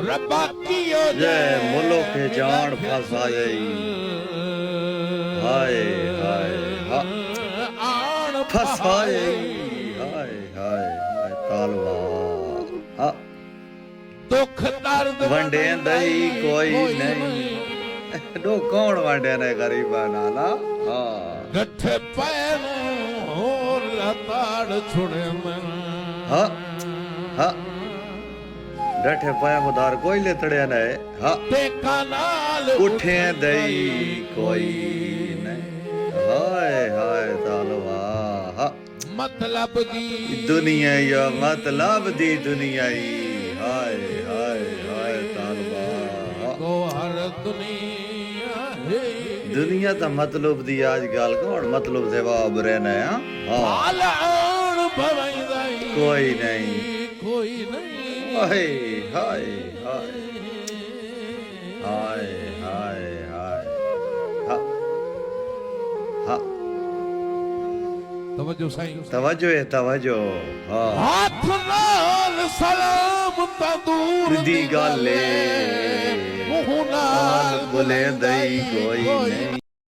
रब्बा कियो जय मुल्क जान फसाए हाय हाय आन फसाए हाय हाय हाय तालवा हा दुख दर्द वंडे दई कोई नहीं डो कौन वंडे ने गरीबा नाला हाँ गठे पैन और लताड़ छुड़े मन हाँ हाँ डठे पाया मुदार कोई ले तड़े ने हाँ टेका नाल उठे दई कोई नहीं हाय हाय तालवा हाँ मतलब दी दुनिया या मतलब दी दुनिया हाय हाय हाय तालवा हाँ को हर दुनिया है दुनिया तो मतलब दी आज गाल कौन मतलब से वाब रहना है हाँ पालान भवैदाई कोई नहीं कोई नहीं हाय हाय हाय हाय हाय हाय हाँ हाँ तवज्जो साईं तवज्जो है तवज्जो हाँ हाथ नाल सलाम तंदूर दी गाले मुंह नाल बोले दई कोई नहीं